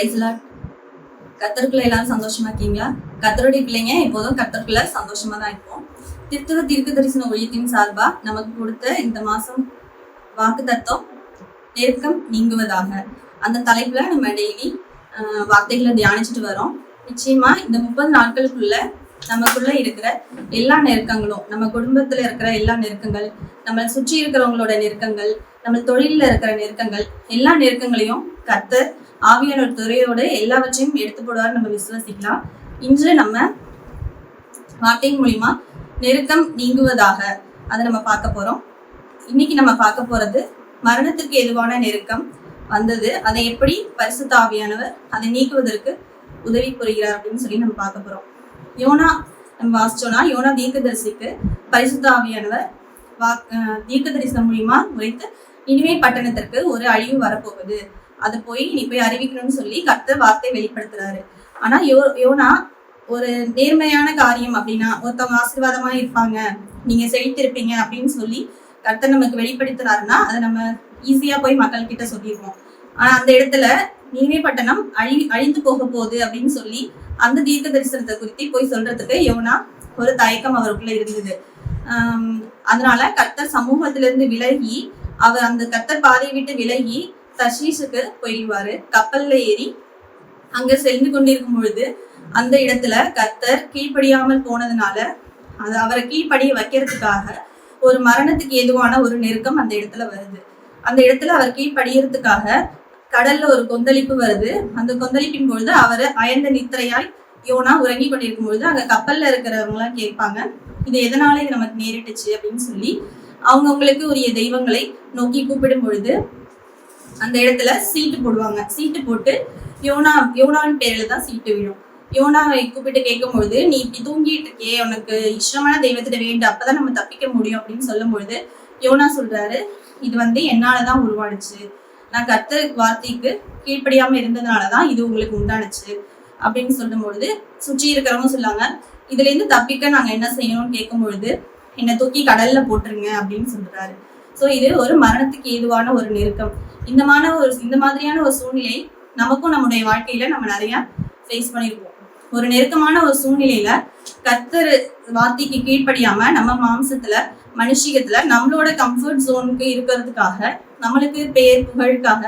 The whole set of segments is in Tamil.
பிரைஸ்லாம். கத்தருக்குள்ள எல்லாரும் சந்தோஷமா இருக்கீங்களா? கத்தருடைய பிள்ளைங்க எப்போதும் கத்தருக்குள்ள சந்தோஷமா தான் இருப்போம். திருத்துவ தீர்க்க தரிசன ஊழியத்தின் சார்பா நமக்கு கொடுத்த இந்த மாசம் வாக்கு தத்துவம் நெருக்கம் நீங்குவதாக அந்த தலைப்புல நம்ம டெய்லி வார்த்தைகளை தியானிச்சுட்டு வரோம். நிச்சயமா இந்த 30 நாட்களுக்குள்ள நமக்குள்ள இருக்கிற எல்லா நெருக்கங்களும், நம்ம குடும்பத்துல இருக்கிற எல்லா நெருக்கங்கள், நம்மளை சுற்றி இருக்கிறவங்களோட நெருக்கங்கள், நம்ம தொழில இருக்கிற நெருக்கங்கள், எல்லா நெருக்கங்களையும் கர்த்தர் ஆவியானவர் துறையோட எல்லாவற்றையும் எடுத்து போடுவார் நம்ம விசுவசிக்கலாம். இன்று நம்ம வார்த்தை மூலியமா நெருக்கம் நீங்குவதாக அதை நம்ம பார்க்க போறோம். இன்னைக்கு நம்ம பார்க்க போறது மரணத்துக்கு எதுவான நெருக்கம் வந்தது, அதை எப்படி பரிசுத்த ஆவியானவர் அதை நீக்குவதற்கு உதவி புரிகிறார் அப்படின்னு சொல்லி நம்ம பார்க்க போறோம். யோனா நம்ம வாசிச்சோம்னா, யோனா தீர்க்கதரிசிக்கு பரிசுத்த ஆவியானவர் தீர்க்க தரிசனம் மூலியமா உரைத்து இனிமே பட்டணத்திற்கு ஒரு அழிவு வரப்போகுது, அதை நீ போய் அறிவிக்கணும்னு சொல்லி கர்த்தர் வார்த்தை வெளிப்படுத்துறாரு. ஆனா யோனா ஒரு நேர்மையான காரியம் அப்படின்னா, ஒருத்தவங்க ஆசீர்வாதமா இருப்பாங்க, நீங்க செழித்திருப்பீங்க அப்படின்னு சொல்லி கர்த்தர் நமக்கு வெளிப்படுத்துறாருன்னா அதை நம்ம ஈஸியா போய் மக்கள் கிட்ட சொல்லிடுவோம். ஆனா அந்த இடத்துல நீவே பட்டணம் அழிந்து போக போகுது அப்படின்னு சொல்லி அந்த தீர்க்க தரிசனத்தை குறித்து போய் சொல்றதுக்கு யோனா ஒரு தயக்கம் அவருக்குள்ள இருந்தது. அதனால கர்த்தர் சமூகத்திலிருந்து விலகி, அவர் அந்த கர்த்தர் பாதையை விட்டு விலகி தர்ஷீஷுக்கு போயிடுவாரு. கப்பல்ல ஏறி அங்க சென்று கொண்டிருக்கும் பொழுது அந்த இடத்துல கர்த்தர் கீழ்ப்படியாமல் போனதுனால அது அவரை கீழ்ப்படிய வைக்கிறதுக்காக ஒரு மரணத்துக்கு ஏதுவான ஒரு நெருக்கம் அந்த இடத்துல வருது. அந்த இடத்துல அவர் கீழ்ப்படியறதுக்காக கடல்ல ஒரு கொந்தளிப்பு வருது. அந்த கொந்தளிப்பின் பொழுது அவர் அயர்ந்த நித்திரையாய் யோனா உறங்கி கொண்டிருக்கும் பொழுது அங்க கப்பல்ல இருக்கிறவங்க எல்லாம் கேட்பாங்க, இது எதனால இது நமக்கு நேரிட்டுச்சு அப்படின்னு சொல்லி அவங்களுக்கு உரிய தெய்வங்களை நோக்கி கூப்பிடும் பொழுது அந்த இடத்துல சீட்டு போடுவாங்க. சீட்டு போட்டு யோனாவின் பேர்ல தான் சீட்டு விழும். யோனாவை கூப்பிட்டு கேட்கும் பொழுது, நீ இப்படி தூங்கிட்டு இருக்கே, உனக்கு இஷ்டமான தெய்வத்திட்ட வேண்டும், அப்பதான் நம்ம தப்பிக்க முடியும் அப்படின்னு சொல்லும் பொழுது யோனா சொல்றாரு, இது என்னாலதான் உருவாடுச்சு, நான் கர்த்தர் வார்த்தைக்கு கீழ்ப்படியாம இருந்ததுனாலதான் இது உங்களுக்கு உண்டானுச்சு அப்படின்னு சொல்லும் பொழுது சுற்றி இருக்கிறவங்க சொல்லாங்க, இதுல இருந்து தப்பிக்க நாங்க என்ன செய்யணும்னு கேட்கும் பொழுது, என்னை தூக்கி கடல்ல போட்டுருங்க அப்படின்னு சொல்றாரு. சோ இது ஒரு மரணத்துக்கு ஏதுவான ஒரு நெருக்கம். இந்த மாதிரியான ஒரு சூழ்நிலை நமக்கும் நம்முடைய வாழ்க்கையில நம்ம நிறைய ஃபேஸ் பண்ணிருப்போம். ஒரு நெருக்கமான ஒரு சூழ்நிலையில கர்த்தர் வார்த்தைக்கு கீழ்ப்படியாம நம்ம மாம்சத்துல மனுஷிகத்துல நம்மளோட கம்ஃபர்ட் ஜோனுக்கு இருக்கிறதுக்காக, நம்மளுக்கு பேர் புகழுக்காக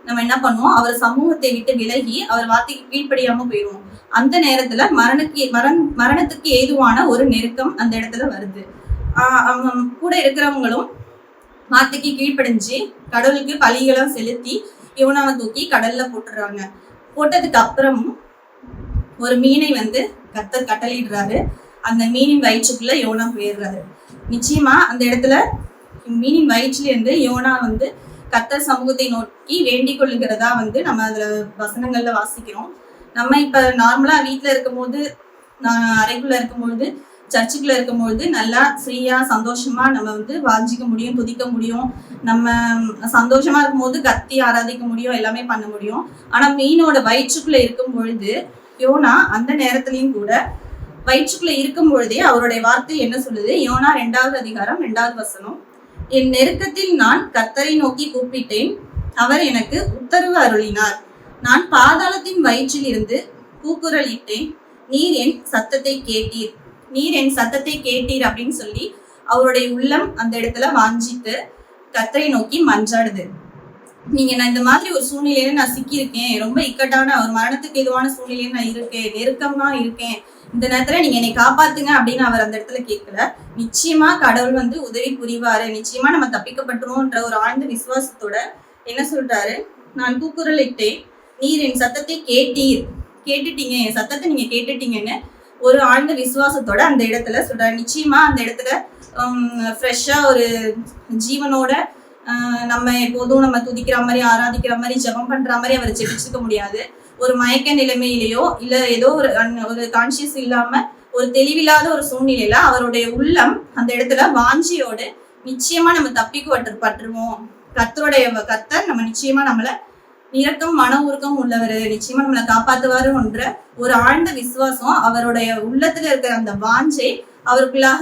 நம்ம என்ன பண்ணுவோம், அவர் சமூகத்தை விட்டு விலகி அவர் வார்த்தைக்கு கீழ்ப்படியாம போயிடுவோம். அந்த நேரத்துல மரணத்துக்கு ஏதுவான ஒரு நெருக்கம் அந்த இடத்துல வருது. அவங்க கூட இருக்கிறவங்களும் வார்த்தைக்கு கீழ்ப்படிஞ்சு கடவுளுக்கு பலிகளும் செலுத்தி யோனாவை தூக்கி கடல்ல போட்டுறாங்க. போட்டதுக்கு அப்புறம் ஒரு மீனை கர்த்தர் கட்டளையிடுறாரு. அந்த மீனின் வயிற்றுக்குள்ள யோனா போயிடுறாரு. நிச்சயமா அந்த இடத்துல மீனின் வயிற்றுல இருந்து யோனா கர்த்தர் சமூகத்தை நோக்கி வேண்டிக் கொள்ளுகிறதா நம்ம அதுல வசனங்கள்ல வாசிக்கிறோம். நம்ம இப்ப நார்மலா வீட்டுல இருக்கும்போது, அறைக்குள்ள இருக்கும்பொழுது, சர்ச்சுக்குள்ள இருக்கும்பொழுது நல்லா ஃப்ரீயா சந்தோஷமா நம்ம வாஞ்சிக்க முடியும், துதிக்க முடியும், நம்ம சந்தோஷமா இருக்கும்போது கத்தி ஆராதிக்க முடியும், எல்லாமே பண்ண முடியும். ஆனா மீனோட வயிற்றுக்குள்ள இருக்கும் பொழுது யோனா அந்த நேரத்திலையும் கூட வயிற்றுக்குள்ள இருக்கும் பொழுதே அவருடைய வார்த்தை என்ன சொல்லுது? யோனா 2வது அதிகாரம் 2வது வசனம், என் நெருக்கத்தில் நான் கர்த்தரை நோக்கி கூப்பிட்டேன், அவர் எனக்கு உத்தரவு அருளினார், நான் பாதாளத்தின் வயிற்றில் இருந்து கூக்குரலிட்டேன், நீர் என் சத்தத்தை கேட்டீர் அப்படின்னு சொல்லி அவருடைய உள்ளம் அந்த இடத்துல வாஞ்சித்து கர்த்தரை நோக்கி மன்றாடுது. நான் இந்த மாதிரி ஒரு சூழ்நிலையில நான் சிக்கியிருக்கேன், ரொம்ப இக்கட்டான ஒரு மரணத்துக்கு எதுவான சூழ்நிலையில நான் இருக்கேன், நெருக்கமா இருக்கேன், இந்த நேரத்துல நீங்க என்னை காப்பாத்துங்க அப்படின்னு அவர் அந்த இடத்துல கேட்கல. நிச்சயமா கடவுள் உதவி புரிவாரு, நிச்சயமா நம்ம தப்பிக்கப்பட்டுருவோம்ன்ற ஒரு ஆழ்ந்த விசுவாசத்தோட என்ன சொல்றாரு, நான் கூக்குரலிட்டேன், நீர் என் சத்தத்தை கேட்டுட்டீங்க, என் சத்தத்தை நீங்க கேட்டுட்டீங்கன்னு ஒரு ஆழ்ந்த விசுவாசத்தோட அந்த இடத்துல சொல்றாரு. நிச்சயமா அந்த இடத்துல ஃப்ரெஷ்ஷா ஒரு ஜீவனோட நம்ம எப்போதும் நம்ம துதிக்கிற மாதிரி, ஆராதிக்கிற மாதிரி, ஜெபம் பண்ற மாதிரி அவர் ஜெபிச்சுக்க முடியாது. ஒரு மயக்க நிலைமையிலேயோ இல்ல ஏதோ ஒரு கான்சியஸ் இல்லாம ஒரு தெளிவில்லாத ஒரு சூழ்நிலையில அவருடைய உள்ளம் அந்த இடத்துல வாஞ்சியோடு நிச்சயமா நம்ம தப்பிக்கப்பட்டுருவோம், கர்த்தர் நம்ம நிச்சயமா நம்மள இரக்கம் மன உருக்கம் உள்ளவர், நிச்சயமா நம்மளை காப்பாத்துவாருன்ற ஒரு ஆழ்ந்த விசுவாசம் அவருடைய உள்ளத்துல இருக்கிற அந்த வாஞ்சை அவருக்குள்ளாக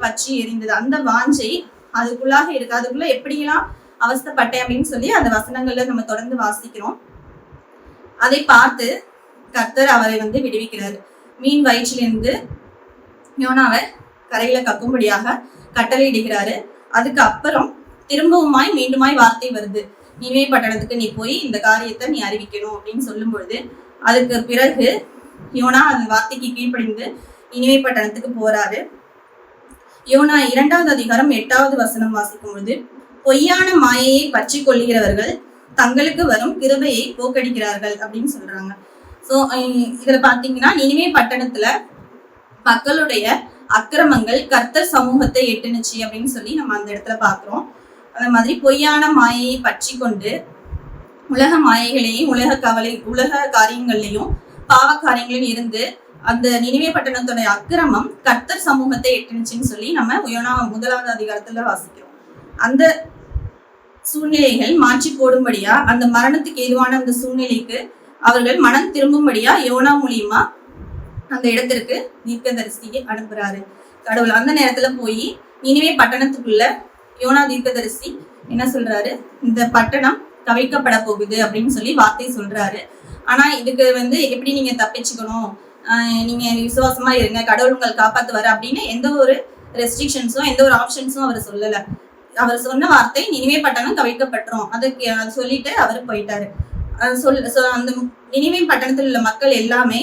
பற்றி எரிந்தது. அந்த வாஞ்சை அதுக்குள்ளாக இருக்கு. அதுக்குள்ள எப்படியெல்லாம் அவஸ்தைப்பட்டேன் அப்படின்னு சொல்லி அந்த வசனங்கள்ல நம்ம தொடர்ந்து வாசிக்கிறோம். அதை பார்த்து கர்த்தர் அவரை விடுவிக்கிறாரு. மீன் வயிற்றிலிருந்து யோனாவை கரையில கக்கும்படியாக கட்டளையிடுகிறாரு. அதுக்கு அப்புறம் திரும்பவுமாய் மீண்டுமாய் வார்த்தை வருது, நினிவே பட்டணத்துக்கு நீ போய் இந்த காரியத்தை நீ அறிவிக்கணும் அப்படின்னு சொல்லும் பொழுது, அதுக்கு பிறகு யோனா அந்த வார்த்தைக்கு கீழ்ப்படிந்து நினிவே பட்டணத்துக்கு போறாரு. யோனா 2வது அதிகாரம் 8வது வசனம் வாசிக்கும் பொழுது, பொய்யான மாயையை பற்றி கொள்ளுகிறவர்கள் தங்களுக்கு வரும் கிருபையை போக்கடிக்கிறார்கள் அப்படின்னு சொல்றாங்க. சோ இதுல பாத்தீங்கன்னா நினிவே பட்டணத்துல மக்களுடைய அக்கிரமங்கள் கர்த்தர் சமூகத்தை எட்டுனுச்சு அப்படின்னு சொல்லி நம்ம அந்த இடத்துல பாக்குறோம். அந்த மாதிரி பொய்யான மாயையை பற்றி கொண்டு உலக மாயைகளையும் உலக காரியங்கள்லையும் பாவ காரியங்களையும் இருந்து அந்த நினிவே பட்டணத்துடைய அக்கிரமம் கர்த்தர் சமூகத்தை எட்டுனுச்சுன்னு சொல்லி நம்ம யோனா 1வது அதிகாரத்துல வாசிக்கிறோம். அந்த சூழ்நிலைகள் மாற்றி போடும்படியா, அந்த மரணத்துக்கு ஏதுவான அந்த சூழ்நிலைக்கு அவர்கள் மனம் திரும்பும்படியா யோனா மூலியமா அந்த இடத்திற்கு தீர்க்கதரிசியை அனுப்புறாரு கடவுள். அந்த நேரத்துல போய் நினிவே பட்டணத்துக்குள்ள யோனா தீர்க்கதரிசி என்ன சொல்றாரு, இந்த பட்டணம் கவிழ்க்கப்பட போகுது அப்படின்னு சொல்லி வார்த்தை சொல்றாரு. ஆனா இதுக்கு எப்படி நீங்க தப்பிச்சுக்கணும், நீங்க விசுவாசமா இருங்க, கடவுள் உங்களை காப்பாத்துவாரு அப்படின்னு எந்த ஒரு ரெஸ்ட்ரிக்ஷன்ஸும் எந்த ஒரு ஆப்ஷன்ஸும் அவர் சொல்லல. அவர் சொன்ன வார்த்தை நினிவே பட்டணம் கவிழ்க்கப்பட்டுரும், அதுக்கு சொல்லிட்டு அவர் போயிட்டாரு. அந்த நினிவே பட்டணத்தில் உள்ள மக்கள் எல்லாமே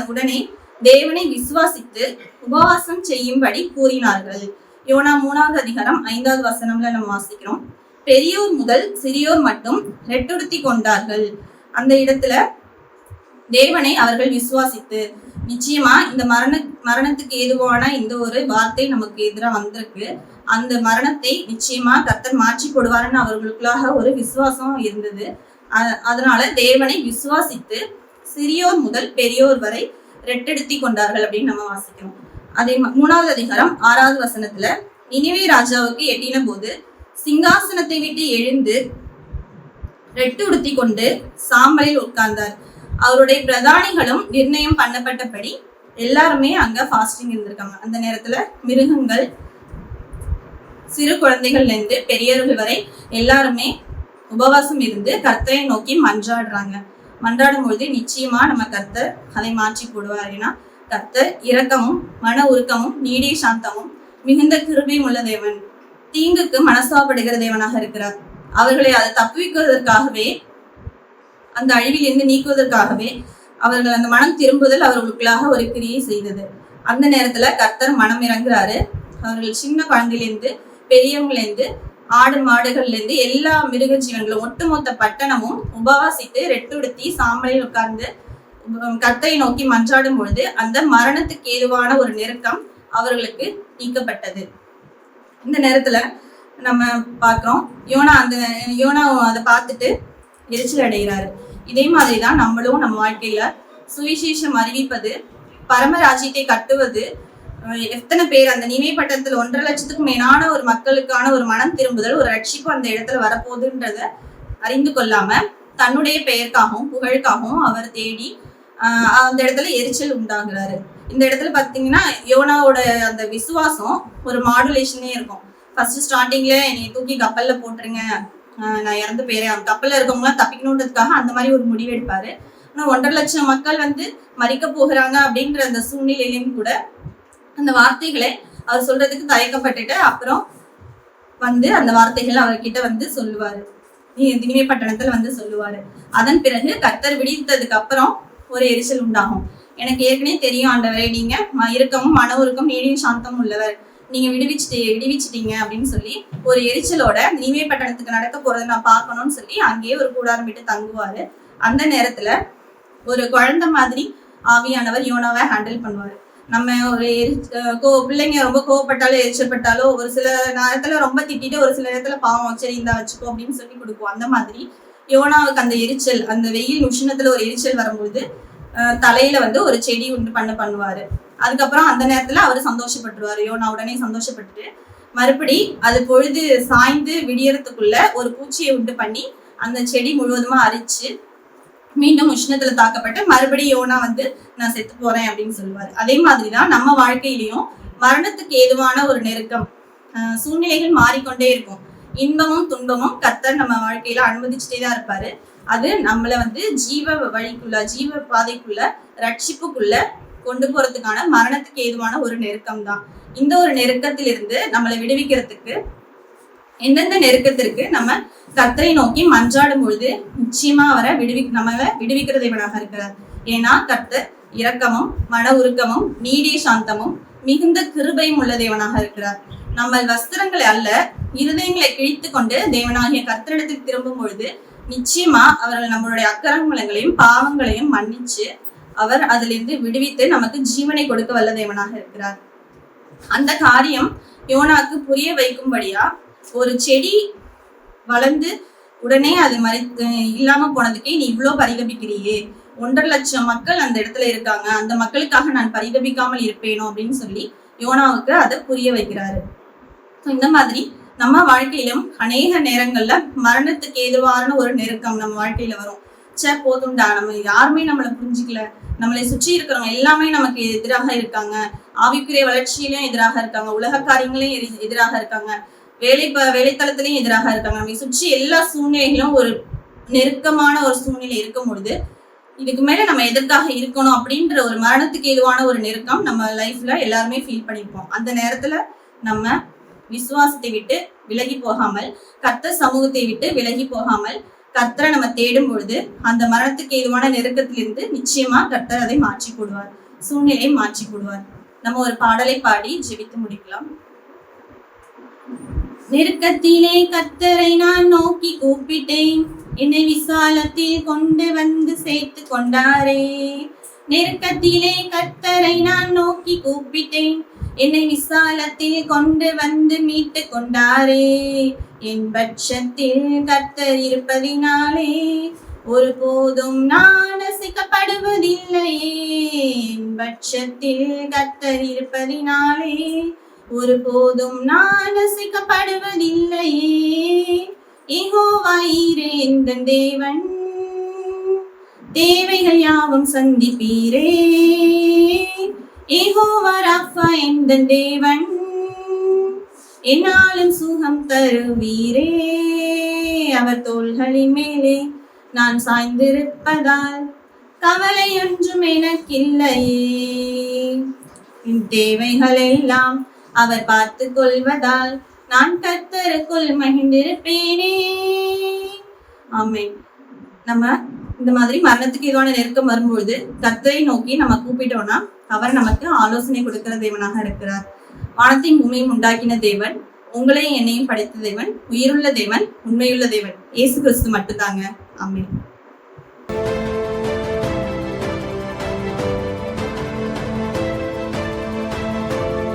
உடனே தேவனை விசுவாசித்து உபவாசம் செய்யும்படி கூறினார்கள். யோனா 3வது அதிகாரம் 5வது வசனம்ல நம்ம வாசிக்கிறோம். பெரியோர் முதல் சிறியோர் மட்டும் ரெட்டுடுத்தி கொண்டார்கள். அந்த இடத்துல தேவனை அவர்கள் விசுவாசித்து, நிச்சயமா இந்த மரணத்துக்கு ஏதுவான இந்த ஒரு வார்த்தை நமக்கு எதிராக வந்திருக்கு, அந்த மரணத்தை நிச்சயமா கர்த்தர் மாற்றி போடுவாருன்னு அவர்களுக்குள்ளாக ஒரு விசுவாசம் இருந்தது. அதனால தேவனை விசுவாசித்து சிறியோர் முதல் பெரியோர் வரை ரெட்டெடுத்தி கொண்டார்கள் அப்படின்னு நம்ம வாசிக்கிறோம். அதே 3வது அதிகாரம் 6வது வசனத்துல, நினிவே ராஜாவுக்கு எட்டின போது சிங்காசனத்தை விட்டு எழுந்து ரெட்டு உடுத்தி கொண்டு சாம்பலில் உட்கார்ந்தார். அவருடைய பிரதானிகளும் நிர்ணயம் பண்ணப்பட்டபடி எல்லாருமே அங்க ஃபாஸ்டிங் இருந்திருக்காங்க. அந்த நேரத்துல மிருகங்கள், சிறு குழந்தைகள்ல இருந்து பெரியவர்கள் வரை எல்லாருமே உபவாசம் இருந்து கர்த்தரை நோக்கி மன்றாடுறாங்க. மன்றாடும் பொழுது நிச்சயமா நம்ம கர்த்தர் அதை மாற்றி போடுவார். ஏன்னா கர்த்தர் இரக்கமும் மன உருக்கமும் நீடிய சாந்தமும் மிகுந்த கிருபையும் உள்ள தேவன், தீங்குக்கு மனசாப்படுகிற தேவனாக இருக்கிறார். அவர்களை அதை தப்புவிக்குவதற்காகவே, அந்த அழிவிலிருந்து நீக்குவதற்காகவே அவர்கள் அந்த மனம் திரும்புதல் அவர்களுக்குள்ளாக ஒரு கிரியை செய்தது. அந்த நேரத்துல கர்த்தர் மனம் இறங்குறாரு. அவர்கள் சின்ன குழந்தையிலிருந்து பெரியவங்களிலிருந்து ஆடு மாடுகள்ல இருந்து எல்லா மிருக ஜீவன்களும் ஒட்டுமொத்த பட்டணமும் உபவாசித்து ரெட்டுடுத்தி சாம்பலில் உட்கார்ந்து கர்த்தரை நோக்கி மன்றாடும் பொழுது அந்த மரணத்துக்கு ஏதுவான ஒரு நெருக்கம் அவர்களுக்கு நீக்கப்பட்டது. இந்த நேரத்துல நம்ம பாக்குறோம், யோனா அதை பார்த்துட்டு எரிச்சல் அடைகிறாரு. இதே மாதிரிதான் நம்மளும் நம்ம வாழ்க்கையில சுவிசேஷம் அறிவிப்பது, பரமராஜ்யத்தை கட்டுவது, எத்தனை பேர் அந்த நினைவு பட்டணத்துல 1.5 லட்சத்துக்கும் மேலான ஒரு மக்களுக்கான ஒரு மனம் திரும்புதல், ஒரு ரட்சிப்பு அந்த இடத்துல வரப்போகுதுன்றத அறிந்து கொள்ளாம தன்னுடைய பெயருக்காகவும் புகழுக்காகவும் அவர் தேடி அந்த இடத்துல எரிச்சல் உண்டாகிறாரு. இந்த இடத்துல பாத்தீங்கன்னா யோனாவோட அந்த விசுவாசம் ஒரு மாடுலேஷனே இருக்கும். ஃபர்ஸ்ட் ஸ்டார்டிங்ல என்னை தூக்கி கப்பல்ல போட்டுருங்க, நான் இறந்து போயிறேன், கப்பல்ல இருக்கவங்களாம் தப்பிக்கணுன்றதுக்காக அந்த மாதிரி ஒரு முடிவு எடுப்பாரு. ஆனா 1.5 லட்சம் மக்கள் மறிக்க போகிறாங்க அப்படின்ற அந்த சூழ்நிலையிலும் கூட அந்த வார்த்தைகளை அவர் சொல்றதுக்கு தயக்கப்பட்டுட்டு அப்புறம் அந்த வார்த்தைகளை அவர்கிட்ட சொல்லுவாரு, நினிவே பட்டணத்துல சொல்லுவாரு. அதன் பிறகு கர்த்தர் விடுவித்ததுக்கு அப்புறம் ஒரு எரிச்சல் உண்டாகும். எனக்கு ஏற்கனவே தெரியும் ஆண்டவரே, நீங்க இறுக்கமும் மன உருக்கம் நீடியும் சாந்தமும் உள்ளவர், நீங்க விடுவிச்சிட்டீங்க அப்படின்னு சொல்லி ஒரு எரிச்சலோட நினிவே பட்டணத்துக்கு நடக்க போறதை நான் பார்க்கணும்னு சொல்லி அங்கேயே ஒரு கூடாரம் விட்டு தங்குவாரு. அந்த நேரத்துல ஒரு குழந்தை மாதிரி ஆவியானவர் யோனாவை ஹேண்டில் பண்ணுவாரு. நம்ம ஒரு பிள்ளைங்க ரொம்ப கோவப்பட்டாலோ எரிச்சல்பட்டாலோ ஒரு சில நேரத்துல ரொம்ப திட்டிட்டு ஒரு சில நேரத்துல பாவம் சரி இந்தா வச்சுக்கோ அப்படின்னு சொல்லி கொடுப்போம். அந்த மாதிரி யோனாவுக்கு அந்த எரிச்சல், அந்த வெயில் உஷ்ணத்துல ஒரு எரிச்சல் வரும்போது தலையில ஒரு செடி உண்டு பண்ணுவாரு. அதுக்கப்புறம் அந்த நேரத்துல அவர் சந்தோஷப்பட்டுருவாரு. யோனா உடனே சந்தோஷப்பட்டுட்டு மறுபடி அது பொழுது சாய்ந்து விடியறதுக்குள்ள ஒரு பூச்சியை உண்டு பண்ணி அந்த செடி முழுவதுமா அரிச்சு மீண்டும் உஷ்ணத்துல தாக்கப்பட்டு மறுபடியும் யோனா நான் செத்து போறேன் அப்படின்னு சொல்லுவாரு. அதே மாதிரிதான் நம்ம வாழ்க்கையிலையும் மரணத்துக்கு ஏதுவான ஒரு நெருக்கம், சூழ்நிலைகள் மாறிக்கொண்டே இருக்கும். இன்பமும் துன்பமும் கர்த்தர் நம்ம வாழ்க்கையில அனுமதிச்சுட்டே தான் இருப்பாரு. அது நம்மளை ஜீவ வழிக்குள்ள, ஜீவ பாதைக்குள்ள, ரட்சிப்புக்குள்ள கொண்டு போறதுக்கான மரணத்துக்கு ஏதுவான ஒரு நெருக்கம் தான். இந்த ஒரு நெருக்கத்திலிருந்து நம்மளை விடுவிக்கிறதுக்கு, எந்தெந்த நெருக்கத்திற்கு நம்ம கர்த்தரை நோக்கி மன்றாடும் பொழுது நிச்சயமா அவரை நம்மளை விடுவிக்கிற தேவனாக இருக்கிறார். ஏன்னா கர்த்தர் இரக்கமும் மன உருக்கமும் நீடிய சாந்தமும் மிகுந்த கிருபையும் உள்ள தேவனாக இருக்கிறார். நம்ம வஸ்திரங்களை அல்ல இருதயங்களை கிழித்து கொண்டு தேவனாகிய கர்த்தரிடத்தில் திரும்பும் பொழுது நிச்சயமா அவர்கள் நம்மளுடைய அக்கிரமங்களையும் பாவங்களையும் மன்னிச்சு அவர் அதிலிருந்து விடுவித்து நமக்கு ஜீவனை கொடுக்க வல்ல தேவனாக இருக்கிறார். அந்த காரியம் யோனாக்கு புரிய வைக்கும்படியா, ஒரு செடி வளர்ந்து உடனே அது இல்லாம போனதுக்கே நீ இவ்வளவு பரிதபிக்கிறியே, 1.5 லட்சம் மக்கள் அந்த இடத்துல இருக்காங்க, அந்த மக்களுக்காக நான் பரிதபிக்காமல் இருப்பேனோ அப்படின்னு சொல்லி யோனாவுக்கு அதை புரிய வைக்கிறாரு. இந்த மாதிரி நம்ம வாழ்க்கையிலும் அநேக நேரங்கள்ல மரணத்துக்கு ஏதுவான ஒரு நெருக்கம் நம்ம வாழ்க்கையில வரும். போதும்டா, நம்ம யாருமே நம்மளை புரிஞ்சுக்கல, நம்மளை சுற்றி இருக்கிறவங்க எல்லாமே நமக்கு எதிராக இருக்காங்க, ஆவிக்குரிய வளர்ச்சியிலும் எதிராக இருக்காங்க, உலக காரியங்களையும் எதிராக இருக்காங்க, வேலைத்தளத்திலையும் எதிராக இருக்காங்க. நம்மை சுற்றி எல்லா சூழ்நிலைகளும் ஒரு நெருக்கமான ஒரு சூழ்நிலை இருக்கும் பொழுது இதுக்கு மேல நம்ம எதற்காக இருக்கணும் அப்படின்ற ஒரு மரணத்துக்கு ஏதுவான ஒரு நெருக்கம் நம்ம லைஃப்ல எல்லாருமே ஃபீல் பண்ணிருப்போம். அந்த நேரத்துல நம்ம விசுவாசத்தை விட்டு விலகி போகாமல், கர்த்தர் சமூகத்தை விட்டு விலகி போகாமல் கர்த்தரை நம்ம தேடும் பொழுது அந்த மரணத்துக்கு ஏதுவான நெருக்கத்திலிருந்து நிச்சயமா கர்த்தர் அதை மாற்றி போடுவார், சூழ்நிலையை மாற்றி போடுவார். நம்ம ஒரு பாடலை பாடி ஜெபித்து முடிக்கலாம். நெருக்கத்திலே கர்த்தரை நான் நோக்கி கூப்பிட்டேன், என்னை விசாலத்தில் கொண்டு வந்து சேர்த்து கொண்டாரே. நெருக்கத்திலே கர்த்தரை நான் நோக்கி கூப்பிட்டேன், என்னை விசாலத்தில் கொண்டு வந்து மீட்டு கொண்டாரே. என் பட்சத்தில் கர்த்தர் இருப்பதினாலே ஒருபோதும் நான் அசைக்கப்படுவதில்லையே. என் பட்சத்தில் கர்த்தர் இருப்பதினாலே ஒருபோதும் நான் அசைக்கப்படுவதில்லையே. யெகோவா ஈரே எந்தன் தேவன், தேவைகள் யாவும் சந்திப்பீரே. யெகோவா ராஃபா எந்தன் தேவன், என்னாலும் சுகம் தருவீரே. அவர் தோள்களின் மேலே நான் சாய்ந்திருப்பதால் கவலை ஒன்றும் எனக்கில்லையே. என் தேவைகள் எல்லாம் அவர் பார்த்து கொள்வதால் நான் கர்த்தருக்குள் மகிழ்ந்திருப்பேனே. ஆமென். நம்ம இந்த மாதிரி மரணத்துக்கு ஏதுவான நெருக்கம் வரும்பொழுது கர்த்தரை நோக்கி நம்ம கூப்பிட்டோம்னா அவர் நமக்கு ஆலோசனை கொடுக்கிற தேவனாக இருக்கிறார். வானத்தையும் பூமியும் உண்டாக்கின தேவன், உங்களையும் என்னையும் படைத்த தேவன், உயிருள்ள தேவன், உண்மையுள்ள தேவன் இயேசு கிறிஸ்து மட்டும்தாங்க. ஆமென்.